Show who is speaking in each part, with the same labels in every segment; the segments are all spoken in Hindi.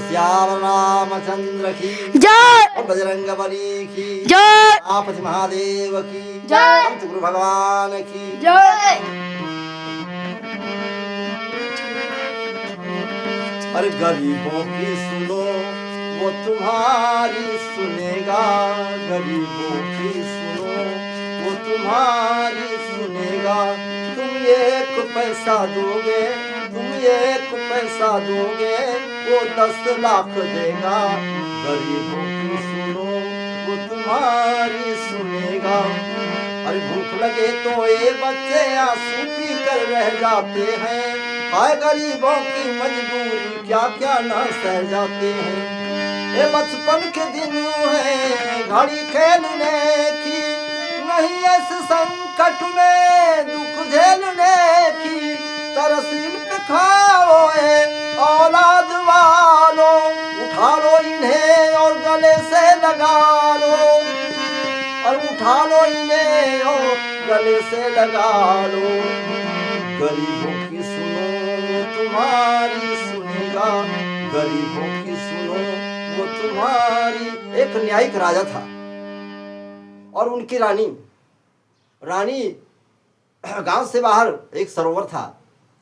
Speaker 1: श्याम रामचंद्र की
Speaker 2: जय
Speaker 1: और बजरंग बली की
Speaker 2: जय
Speaker 1: आपति महादेव की
Speaker 2: जय
Speaker 1: अंत गुरु भगवान की
Speaker 2: जय।
Speaker 1: अरे गरीबों की सुनो वो तुम्हारी सुनेगा, गरीबों की सुनो वो तुम्हारी सुनेगा। तुम एक पैसा दोगे, तुम एक पैसा दोगे वो 10 लाख देगा। गरीबों की सुनो वो तुम्हारी सुनेगा। अरे भूख लगे तो ये बच्चे आंसू पी कर रह जाते हैं, हाय गरीबों की मजबूरी क्या क्या ना सह जाते हैं। ये बचपन के दिन है घड़ी खेलने की, नहीं ऐसे संकट में दुख झेलने की। तरसील पे खाओ औलाद वालो, उठा लो इन्हें और गले से लगा लो, और उठा लो इन्हें और गले से लगा लो। गरीबों की सुनो तुम्हारी सुनेगा, गरीबों की सुनो वो तुम्हारी। एक न्यायिक राजा था और उनकी रानी गांव से बाहर एक सरोवर था।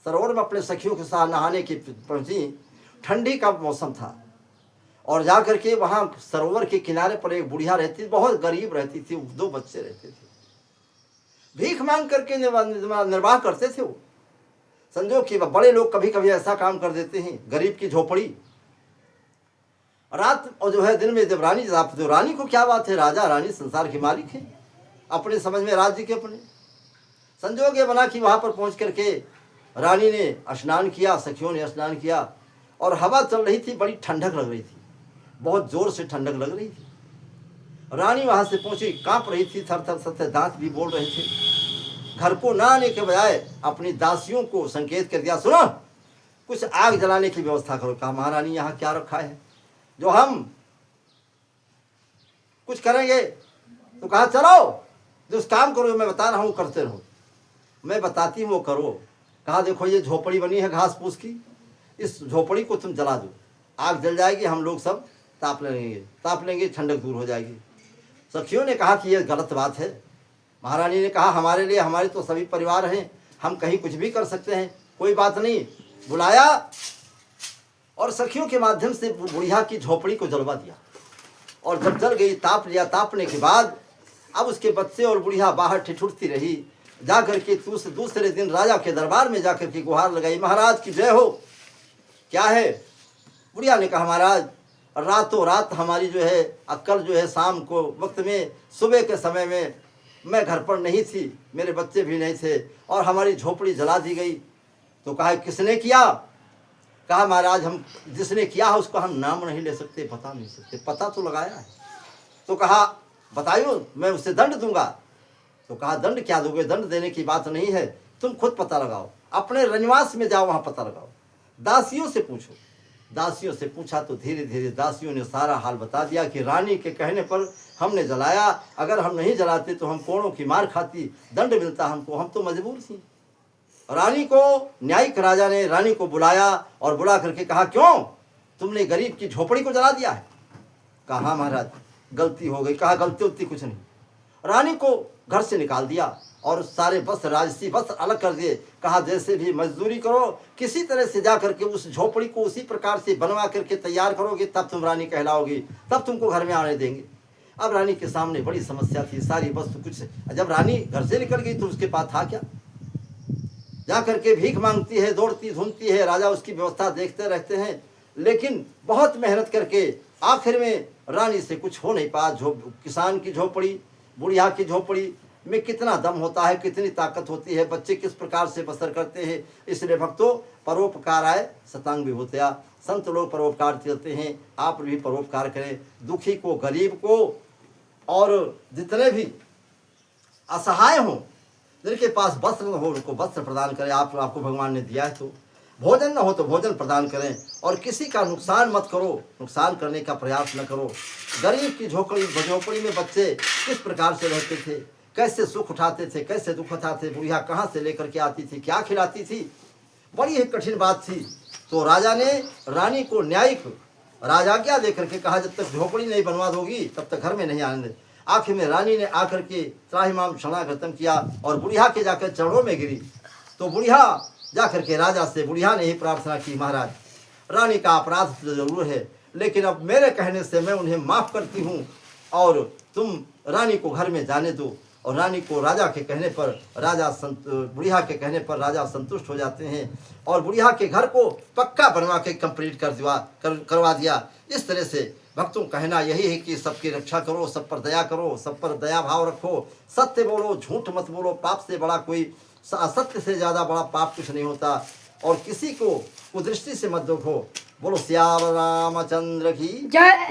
Speaker 1: सरोवर में अपने सखियों के साथ नहाने की पहुंची। ठंडी का मौसम था और जाकर के वहां सरोवर के किनारे पर एक बुढ़िया रहती थी, बहुत गरीब रहती थी, 2 बच्चे रहते थे। भीख मांग करके निर्वाह करते थे वो। समझो कि बड़े लोग कभी कभी ऐसा काम कर देते हैं, गरीब की झोपड़ी। रात और जो है दिन में जब रानी को क्या बात है, राजा रानी संसार के मालिक है, अपने समझ में राज्य के अपने। संजोग ये बना कि वहां पर पहुंच करके रानी ने स्नान किया, सखियों ने स्नान किया और हवा चल रही थी, बड़ी ठंडक लग रही थी, बहुत जोर से ठंडक लग रही थी। रानी वहां से पहुंची, कांप रही थी, थर थर थर दांत भी बोल रहे थे। घर को ना आने के बजाय अपनी दासियों को संकेत कर दिया, सुनो कुछ आग जलाने की व्यवस्था करो। कहा महारानी यहाँ क्या रखा है जो हम कुछ करेंगे? तो कहा चलो जिस काम करो मैं बता रहा हूँ करते रहो, मैं बताती हूँ वो करो। कहा देखो ये झोपड़ी बनी है घास फूस की, इस झोपड़ी को तुम जला दो, आग जल जाएगी, हम लोग सब ताप लेंगे, ठंडक दूर हो जाएगी। सखियों ने कहा कि ये गलत बात है। महारानी ने कहा हमारे लिए, हमारे तो सभी परिवार हैं, हम कहीं कुछ भी कर सकते हैं, कोई बात नहीं। बुलाया और सखियों के माध्यम से बुढ़िया की झोपड़ी को जलवा दिया और जब जल गई, ताप लिया। तापने के बाद अब उसके बच्चे और बुढ़िया बाहर ठिठुरती रही। जाकर के दूसरे दिन राजा के दरबार में जाकर के गुहार लगाई, महाराज की जय हो। क्या है? बुढ़िया ने कहा महाराज रातों रात हमारी जो है कल जो है शाम को वक्त में, सुबह के समय में मैं घर पर नहीं थी, मेरे बच्चे भी नहीं थे और हमारी झोपड़ी जला दी गई। तो कहा किसने किया? कहा महाराज हम जिसने किया है उसको हम नाम नहीं ले सकते, बता नहीं सकते, पता तो लगाया है। तो कहा बताइयो मैं उससे दंड दूंगा। तो कहा दंड क्या दोगे? दंड देने की बात नहीं है, तुम खुद पता लगाओ, अपने रनिवास में जाओ, वहां पता लगाओ, दासियों से पूछो। दासियों से पूछा तो धीरे धीरे दासियों ने सारा हाल बता दिया कि रानी के कहने पर हमने जलाया, अगर हम नहीं जलाते तो हम कोड़ों की मार खाती, दंड मिलता हमको, हम तो मजबूर थी। रानी को न्यायिक राजा ने रानी को बुलाया और बुला करके कहा क्यों तुमने गरीब की झोपड़ी को जला दिया है? कहा हाँ महाराज गलती हो गई। कहा गलती उलती कुछ नहीं। रानी को घर से निकाल दिया और सारे वस्त्र राजसी वस्त्र अलग कर दिए। कहा जैसे भी मजदूरी करो, किसी तरह से जा करके उस झोपड़ी को उसी प्रकार से बनवा करके तैयार करोगे, तब तुम रानी कहलाओगी, तब तुमको घर में आने देंगे। अब रानी के सामने बड़ी समस्या थी, सारी वस्तु कुछ। जब रानी घर से निकल गई तो उसके पास था क्या? जा करके भीख मांगती है, दौड़ती धूमती है, राजा उसकी व्यवस्था देखते रहते हैं, लेकिन बहुत मेहनत करके आखिर में रानी से कुछ हो नहीं पाया। किसान की झोपड़ी, बुढ़िया की झोपड़ी में कितना दम होता है, कितनी ताकत होती है, बच्चे किस प्रकार से बसर करते हैं। इसलिए भक्तों परोपकाराय शतांग विभूतया, संत लोग परोपकार करते हैं, आप भी परोपकार करें। दुखी को, गरीब को और जितने भी असहाय हों, जिनके पास वस्त्र न हो उनको वस्त्र प्रदान करें। आपको भगवान ने दिया है तो भोजन न हो तो भोजन प्रदान करें और किसी का नुकसान मत करो, नुकसान करने का प्रयास न करो। गरीब की झोपड़ी में बच्चे किस प्रकार से रहते थे, कैसे सुख उठाते थे, कैसे दुख उठाते, बुढ़िया कहाँ से लेकर के आती थी, क्या खिलाती थी, बड़ी ही कठिन बात थी। तो राजा ने रानी को न्यायिक राजा क्या दे करके कहा जब तक झोपड़ी नहीं बनवा दोगी तब तक घर में नहीं आने दे। आखिर में रानी ने आकर के त्राहिमाम क्षमा खत्म किया और बुढ़िया के जाकर चरणों में गिरी। तो बुढ़िया जाकर के राजा से बुढ़िया ने ही प्रार्थना की, महाराज रानी का अपराध तो जरूर है, लेकिन अब मेरे कहने से मैं उन्हें माफ़ करती हूँ और तुम रानी को घर में जाने दो। और रानी को राजा के कहने पर बुढ़िया के कहने पर राजा संतुष्ट हो जाते हैं और बुढ़िया के घर को पक्का बनवा के कंप्लीट करवा दिया। इस तरह से भक्तों कहना यही है कि सबकी रक्षा करो, सब पर दया करो, सब पर दया भाव रखो, सत्य बोलो, झूठ मत बोलो। पाप से बड़ा कोई, असत्य से ज़्यादा बड़ा पाप कुछ नहीं होता और किसी को कुदृष्टि से मत देखो। बोलो श्याम रामचंद्र की जय।